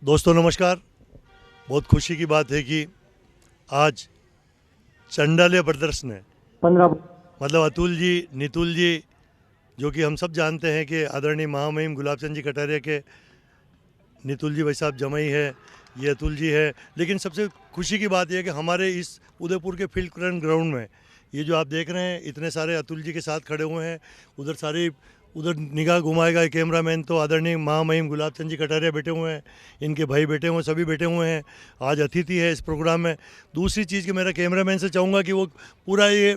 दोस्तों नमस्कार। बहुत खुशी की बात है कि आज चंडालिया ब्रदर्स ने 15 मतलब अतुल जी, नितुल जी, जो कि हम सब जानते हैं कि आदरणीय महामहिम गुलाब चंद जी कटारिया के नितुल जी भाई साहब जमाई है, ये अतुल जी है। लेकिन सबसे खुशी की बात यह है कि हमारे इस उदयपुर के फील्ड ग्राउंड में ये जो आप देख रहे हैं इतने सारे अतुल जी के साथ खड़े हुए हैं। उधर निगाह घुमाएगा कैमरामैन तो आदरणीय महामहिम गुलाब चंद जी कटारिया बैठे हुए हैं, इनके भाई बैठे हुए हैं, सभी बैठे हुए हैं। आज अतिथि है इस प्रोग्राम में। दूसरी चीज़ कि मेरा कैमरामैन से चाहूँगा कि वो पूरा ये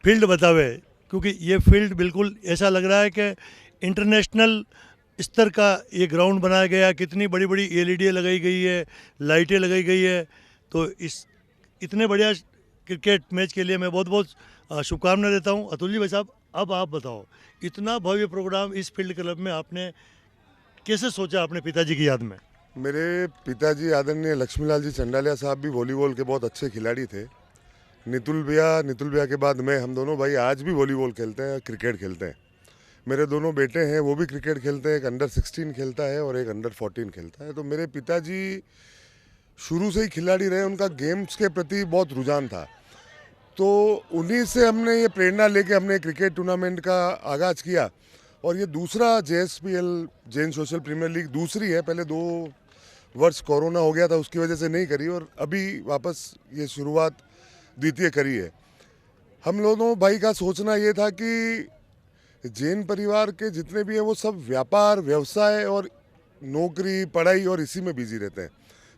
फील्ड बतावे, क्योंकि ये फील्ड बिल्कुल ऐसा लग रहा है कि इंटरनेशनल स्तर का ये ग्राउंड बनाया गया। कितनी बड़ी बड़ी एलईडी लगाई गई है, लाइटें लगाई गई है। तो इस इतने बढ़िया क्रिकेट मैच के लिए मैं बहुत बहुत शुभकामनाएं देता हूं। अतुल जी भाई साहब, अब आप बताओ, इतना भव्य प्रोग्राम इस फील्ड क्लब में आपने कैसे सोचा अपने पिताजी की याद में? मेरे पिताजी आदरणीय लक्ष्मीलाल जी चंडालिया साहब भी वॉलीबॉल के बहुत अच्छे खिलाड़ी थे। नितुल भैया के बाद मैं, हम दोनों भाई आज भी वॉलीबॉल खेलते हैं, क्रिकेट खेलते हैं। मेरे दोनों बेटे हैं, वो भी क्रिकेट खेलते हैं। एक अंडर 16 खेलता है और एक अंडर 14 खेलता है। तो मेरे पिताजी शुरू से ही खिलाड़ी रहे, उनका गेम्स के प्रति बहुत रुझान था। तो उन्हीं से हमने ये प्रेरणा लेके हमने क्रिकेट टूर्नामेंट का आगाज़ किया। और ये दूसरा JSPL, Jain social premier league दूसरी है। पहले 2 वर्ष कोरोना हो गया था, उसकी वजह से नहीं करी, और अभी वापस ये शुरुआत द्वितीय करी है। हम लोगों भाई का सोचना ये था कि जैन परिवार के जितने भी हैं वो सब व्यापार, व्यवसाय और नौकरी, पढ़ाई और इसी में बिजी रहते हैं।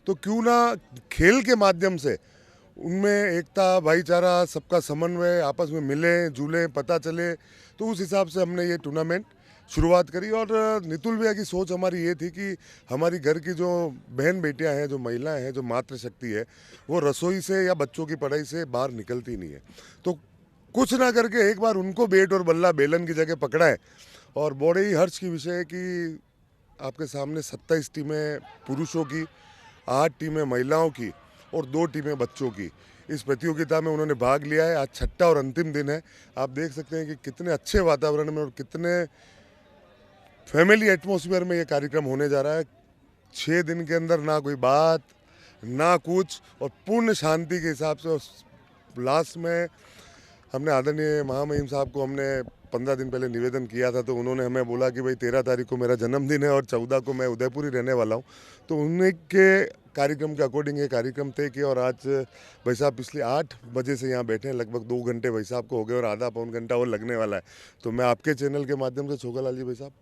तो क्यों ना खेल के माध्यम से उनमें एकता, भाईचारा, सबका समन्वय, आपस में मिलें जुलें, पता चले। तो उस हिसाब से हमने ये टूर्नामेंट शुरुआत करी। और नितुल भैया की सोच हमारी ये थी कि हमारी घर की जो बहन बेटियां हैं, जो महिलाएं हैं, जो मातृशक्ति है, वो रसोई से या बच्चों की पढ़ाई से बाहर निकलती नहीं है। तो कुछ ना करके एक बार उनको बैट और बल्ला बेलन की जगह पकड़ा है। और बड़े ही हर्ष की विषय है कि आपके सामने 27 टीमें पुरुषों की, 8 टीमें महिलाओं की और 2 टीमें बच्चों की इस प्रतियोगिता में उन्होंने भाग लिया है। आज छठा और अंतिम दिन है। आप देख सकते हैं कि कितने अच्छे वातावरण में और कितने फैमिली एटमॉस्फेयर में ये कार्यक्रम होने जा रहा है। 6 दिन के अंदर ना कोई बात, ना कुछ, और पूर्ण शांति के हिसाब से। और लास्ट में हमने आदरणीय महामहिम साहब को हमने 15 दिन पहले निवेदन किया था। तो उन्होंने हमें बोला कि भाई 13 तारीख को मेरा जन्मदिन है और 14 को मैं उदयपुर ही रहने वाला हूँ। तो उन्हीं के कार्यक्रम के अकॉर्डिंग ये कार्यक्रम तय किया। और आज भाई साहब पिछले 8 बजे से यहाँ बैठे हैं, लगभग 2 घंटे भाई साहब को हो गए और आधा पौन घंटा और लगने वाला है। तो मैं आपके चैनल के माध्यम से, छोगालाल जी भाई साहब,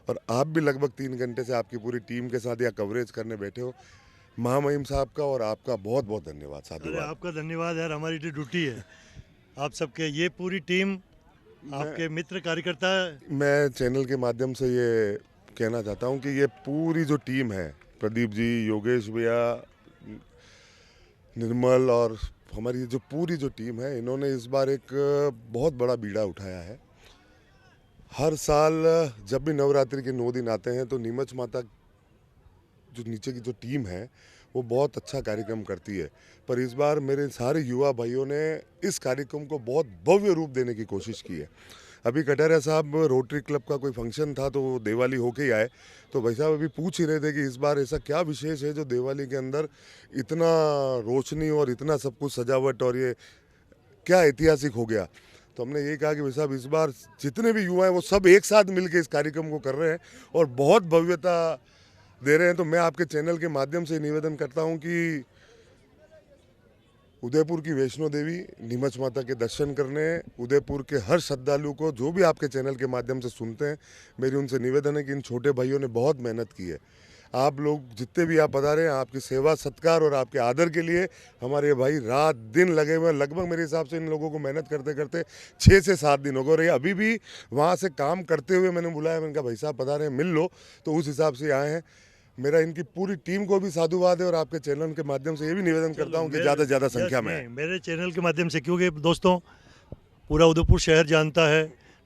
और आप भी लगभग 3 घंटे से आपकी पूरी टीम के साथ यहाँ कवरेज करने बैठे हो। महामहिम साहब का और आपका बहुत बहुत धन्यवाद, साधुवाद। आपका धन्यवाद यार, हमारी ड्यूटी है आप सबके। ये पूरी टीम आपके मित्र कार्यकर्ता है। मैं चैनल के माध्यम से ये कहना चाहता हूँ कि ये पूरी जो टीम है, प्रदीप जी, योगेश भैया, निर्मल, और हमारी जो पूरी जो टीम है, इन्होंने इस बार एक बहुत बड़ा बीड़ा उठाया है। हर साल जब भी नवरात्रि के 9 दिन आते हैं तो नीमच माता जो नीचे की जो टीम है वो बहुत अच्छा कार्यक्रम करती है। पर इस बार मेरे सारे युवा भाइयों ने इस कार्यक्रम को बहुत भव्य रूप देने की कोशिश की है। अभी कटारिया साहब रोटरी क्लब का कोई फंक्शन था तो वो दिवाली होके ही आए। तो भाई साहब अभी पूछ ही रहे थे कि इस बार ऐसा क्या विशेष है जो दिवाली के अंदर इतना रोशनी और इतना सब कुछ सजावट और ये क्या ऐतिहासिक हो गया। तो हमने ये कहा कि भाई साहब इस बार जितने भी युवा हैं वो सब एक साथ मिलकर इस कार्यक्रम को कर रहे हैं और बहुत भव्यता दे रहे हैं। तो मैं आपके चैनल के माध्यम से निवेदन करता हूं कि उदयपुर की वैष्णो देवी नीमच माता के दर्शन करने उदयपुर के हर श्रद्धालु को, जो भी आपके चैनल के माध्यम से सुनते हैं, मेरी उनसे निवेदन है कि इन छोटे भाइयों ने बहुत मेहनत की है। आप लोग जितने भी आप पधारे हैं, आपकी सेवा सत्कार और आपके आदर के लिए हमारे भाई रात दिन लगे हुए हैं। लगभग मेरे हिसाब से इन लोगों को मेहनत करते करते 6 से 7 दिन हो गए और ये अभी भी वहाँ से काम करते हुए मैंने बुलाया। मैंने कहा भाई साहब पधारे हैं, मिल लो। तो उस हिसाब से आए हैं। मेरा इनकी पूरी टीम को भी साधुवाद है और आपके चैनल के माध्यम से ये भी निवेदन करता हूँ कि ज़्यादा से ज़्यादा संख्या में मेरे चैनल के माध्यम से, क्योंकि दोस्तों पूरा उदयपुर शहर जानता है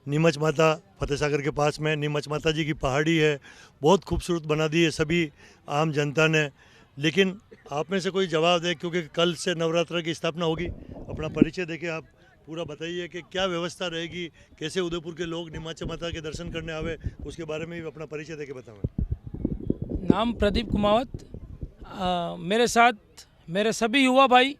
नीमच माता फतेह सागर के पास में नीमच माता जी की पहाड़ी है, बहुत खूबसूरत बना दी है सभी आम जनता ने। लेकिन आप में से कोई जवाब दे, क्योंकि कल से नवरात्र की स्थापना होगी। अपना परिचय देके आप पूरा बताइए कि क्या व्यवस्था रहेगी, कैसे उदयपुर के लोग नीमच माता के दर्शन करने आवे, उसके बारे में भी अपना परिचय देके बताएं। नाम प्रदीप कुमावत, मेरे साथ मेरे सभी युवा भाई,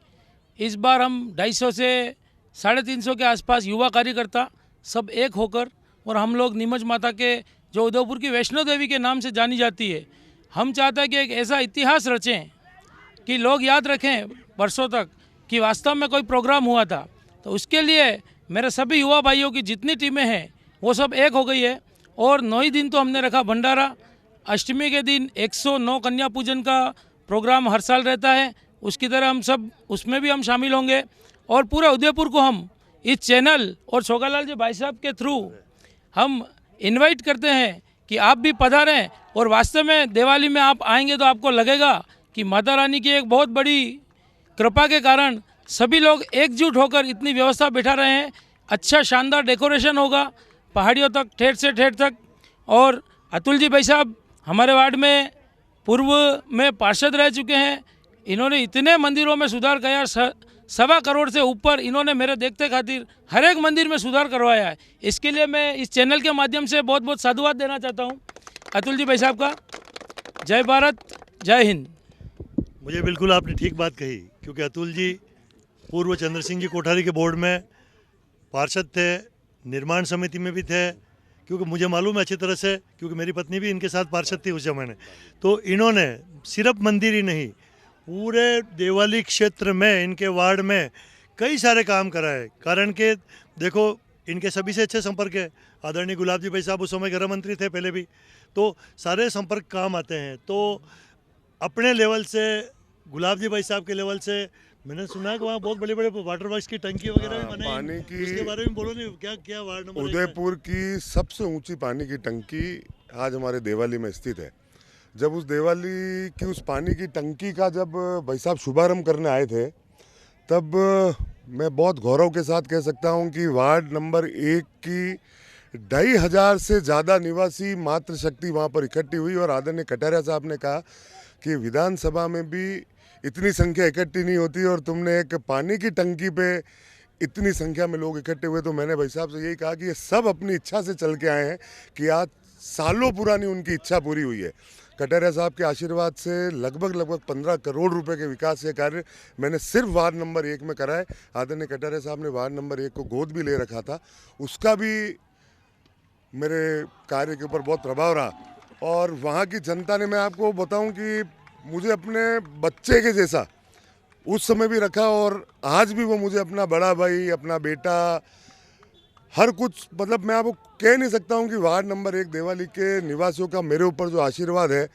इस बार हम 250 से 350 के आसपास युवा कार्यकर्ता सब एक होकर, और हम लोग नीमच माता के जो उदयपुर की वैष्णो देवी के नाम से जानी जाती है, हम चाहते हैं कि एक ऐसा इतिहास रचें कि लोग याद रखें वर्षों तक कि वास्तव में कोई प्रोग्राम हुआ था। तो उसके लिए मेरे सभी युवा भाइयों की जितनी टीमें हैं वो सब एक हो गई है। और 9 ही दिन तो हमने रखा भंडारा। अष्टमी के दिन 109 कन्या पूजन का प्रोग्राम हर साल रहता है, उसकी तरह हम सब उसमें भी हम शामिल होंगे। और पूरे उदयपुर को हम इस चैनल और छोगालाल जी भाई साहब के थ्रू हम इनवाइट करते हैं कि आप भी पधारें। और वास्तव में दिवाली में आप आएंगे तो आपको लगेगा कि माता रानी की एक बहुत बड़ी कृपा के कारण सभी लोग एकजुट होकर इतनी व्यवस्था बैठा रहे हैं। अच्छा शानदार डेकोरेशन होगा पहाड़ियों तक, ठेठ से ठेठ तक। और अतुल जी भाई साहब हमारे वार्ड में पूर्व में पार्षद रह चुके हैं। इन्होंने इतने मंदिरों में सुधार किया, 1.25 करोड़ से ऊपर इन्होंने मेरे देखते खातिर हर एक मंदिर में सुधार करवाया है। इसके लिए मैं इस चैनल के माध्यम से बहुत बहुत साधुवाद देना चाहता हूँ अतुल जी भाई साहब का। जय भारत, जय हिंद। मुझे बिल्कुल आपने ठीक बात कही, क्योंकि अतुल जी पूर्व चंद्र सिंह जी कोठारी के बोर्ड में पार्षद थे, निर्माण समिति में भी थे, क्योंकि मुझे मालूम है अच्छी तरह से, क्योंकि मेरी पत्नी भी इनके साथ पार्षद थी उस ज़माने। तो इन्होंने सिर्फ मंदिर ही नहीं, पूरे देवाली क्षेत्र में इनके वार्ड में कई सारे काम कराए। कारण के देखो इनके सभी से अच्छे संपर्क है। आदरणीय गुलाब जी भाई साहब उस समय गृह मंत्री थे पहले भी, तो सारे संपर्क काम आते हैं। तो अपने लेवल से, गुलाब जी भाई साहब के लेवल से, मैंने सुना है कि वहाँ बहुत बड़े बड़े वाटर वर्क्स की टंकी वगैरह भी बनाई। पानी की, उसके बारे में बोलो नहीं, क्या क्या वार्ड नंबर उदयपुर की सबसे ऊंची पानी की टंकी आज हमारे देवाली में स्थित है। जब उस देवाली की उस पानी की टंकी का जब भाई साहब शुभारम्भ करने आए थे, तब मैं बहुत गौरव के साथ कह सकता हूं कि वार्ड नंबर 1 की 2,500 से ज़्यादा निवासी मातृ शक्ति वहां पर इकट्ठी हुई। और आदरणीय कटारिया साहब ने कहा कि विधानसभा में भी इतनी संख्या इकट्ठी नहीं होती और तुमने एक पानी की टंकी पे इतनी संख्या में लोग इकट्ठे हुए। तो मैंने भाई साहब से यही कहा कि ये सब अपनी इच्छा से चल के आए हैं, कि आज सालों पुरानी उनकी इच्छा पूरी हुई है। कटारिया साहब के आशीर्वाद से लगभग 15 करोड़ रुपए के विकास के कार्य मैंने सिर्फ वार्ड नंबर 1 में कराए। आदरणीय कटारिया साहब ने वार्ड नंबर 1 को गोद भी ले रखा था, उसका भी मेरे कार्य के ऊपर बहुत प्रभाव रहा। और वहाँ की जनता ने, मैं आपको बताऊं कि मुझे अपने बच्चे के जैसा उस समय भी रखा, और आज भी वो मुझे अपना बड़ा भाई, अपना बेटा, हर कुछ, मतलब मैं आपको कह नहीं सकता हूं कि वार्ड नंबर 1 देवाली के निवासियों का मेरे ऊपर जो आशीर्वाद है,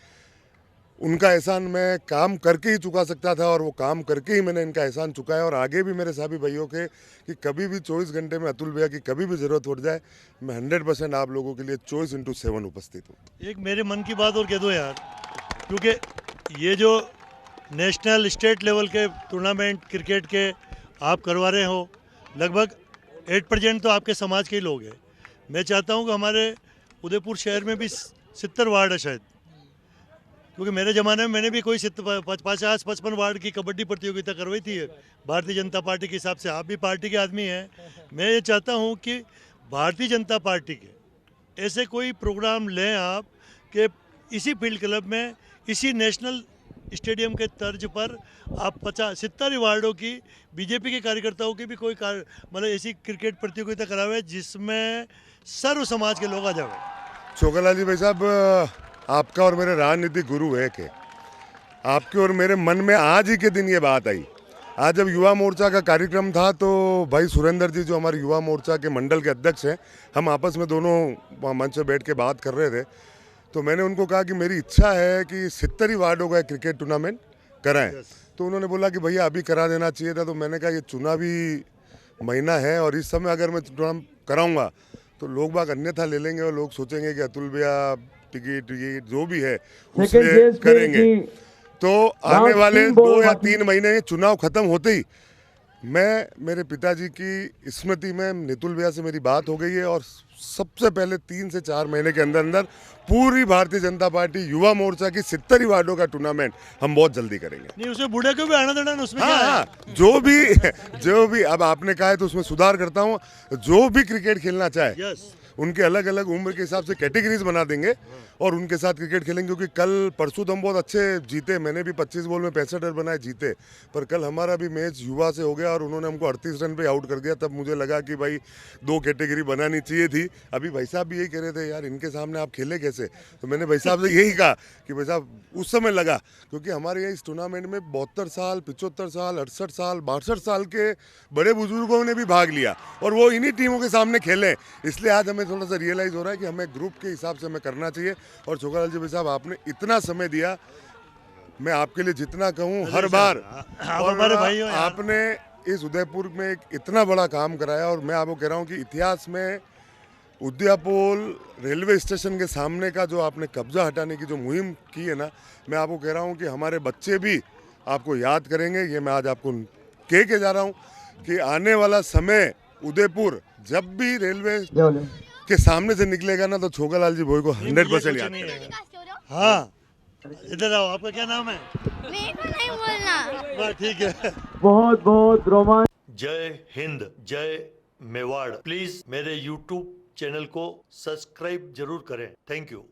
उनका एहसान मैं काम करके ही चुका सकता था, और वो काम करके ही मैंने इनका एहसान चुकाया। और आगे भी मेरे सभी भाइयों के कि कभी भी 24 घंटे में अतुल भैया की कभी भी ज़रूरत पड़ जाए, मैं 100% आप लोगों के लिए 24/7 उपस्थित हूँ। एक मेरे मन की बात और कह दो यार, क्योंकि ये जो नेशनल स्टेट लेवल के टूर्नामेंट क्रिकेट के आप करवा रहे हो, लगभग 8% तो आपके समाज के ही लोग हैं। मैं चाहता हूं कि हमारे उदयपुर शहर में भी 70 वार्ड है शायद, क्योंकि मेरे ज़माने में मैंने भी कोई 50-55 वार्ड की कबड्डी प्रतियोगिता करवाई थी भारतीय जनता पार्टी के हिसाब से। आप भी पार्टी के आदमी हैं। मैं ये चाहता हूं कि भारतीय जनता पार्टी के ऐसे कोई प्रोग्राम लें आप, कि इसी फील्ड क्लब में, इसी नेशनल स्टेडियम के तर्ज पर आप 70 वार्डों की बीजेपी के कार्यकर्ताओं की भी कोई मतलब ऐसी क्रिकेट प्रतियोगिता करावे जिसमें सर्व समाज के लोग आ जाए। छोगालाल जी भाई साहब, आपका और मेरे राजनीतिक गुरु है कि आपके और मेरे मन में आज ही के दिन ये बात आई। आज जब युवा मोर्चा का कार्यक्रम था, तो भाई सुरेंद्र जी जो हमारे युवा मोर्चा के मंडल के अध्यक्ष हैं, हम आपस में दोनों मंच पर बैठ के बात कर रहे थे। तो मैंने उनको कहा कि मेरी इच्छा है कि 70 वार्डों का क्रिकेट टूर्नामेंट कराएं। तो उन्होंने बोला कि भैया अभी करा देना चाहिए था। तो मैंने कहा ये चुनावी महीना है, और इस समय अगर मैं टूर्नामेंट कराऊंगा तो लोग बाग अन्यथा ले लेंगे, और लोग सोचेंगे कि अतुल भैया टिकट ये जो भी है उससे करेंगे। तो आने वाले 2 या 3 महीने चुनाव खत्म होते ही मैं, मेरे पिताजी की स्मृति में नितुल भैया से मेरी बात हो गई है, और सबसे पहले 3 से 4 महीने के अंदर अंदर पूरी भारतीय जनता पार्टी युवा मोर्चा की 70 वार्डों का टूर्नामेंट हम बहुत जल्दी करेंगे। नहीं, उसमें बूढ़े को भी आना देना, उसमें हाँ, जो भी अब आपने कहा है तो उसमें सुधार करता हूँ। जो भी क्रिकेट खेलना चाहे उनके अलग अलग उम्र के हिसाब से कैटेगरीज बना देंगे और उनके साथ क्रिकेट खेलेंगे, क्योंकि कल परसों तो हम बहुत अच्छे जीते, मैंने भी 25 बॉल में 65 रन बनाए, जीते। पर कल हमारा भी मैच युवा से हो गया और उन्होंने हमको 38 रन पे आउट कर दिया। तब मुझे लगा कि भाई 2 कैटेगरी बनानी चाहिए थी। अभी भाई साहब भी यही कह रहे थे, यार इनके सामने आप खेले कैसे, तो मैंने भाई साहब से यही कहा कि भाई साहब उस समय लगा, क्योंकि हमारे यहाँ इस टूर्नामेंट में 72 साल, 75 साल, 68 साल, 62 साल के बड़े बुजुर्गों ने भी भाग लिया और वो इन्हीं टीमों के सामने खेले। इसलिए आज हमें थोड़ा सा रियलाइज़ हो रहा है कि हमें ग्रुप के हिसाब से हमें करना चाहिए। और छोकरालाल जी भाई साहब, आपने इतना समय दिया, मैं आपके लिए जितना कहूँ हर बार, आप और हमारे भाई हो यार। आपने इस उदयपुर में एक इतना बड़ा काम कराया। और मैं आपको कह रहा हूँ कि इतिहास में उदयपुर रेलवे स्टेशन के सामने का जो आपने कब्जा हटाने की जो मुहिम की है ना, मैं आपको कह रहा हूँ कि हमारे बच्चे भी आपको याद करेंगे। ये मैं आज आपको कह के जा रहा हूँ कि आने वाला समय उदयपुर जब भी रेलवे के सामने से निकलेगा ना, तो छोकरालाल जी भोई को 100% याद नहीं करेंगे। है। हाँ, इधर आओ, आपका क्या नाम है? मेरे को नहीं बोलना। बस ठीक है। बहुत बहुत रोमांच। जय हिंद, जय मेवाड़। प्लीज मेरे YouTube चैनल को सब्सक्राइब जरूर करें। Thank you.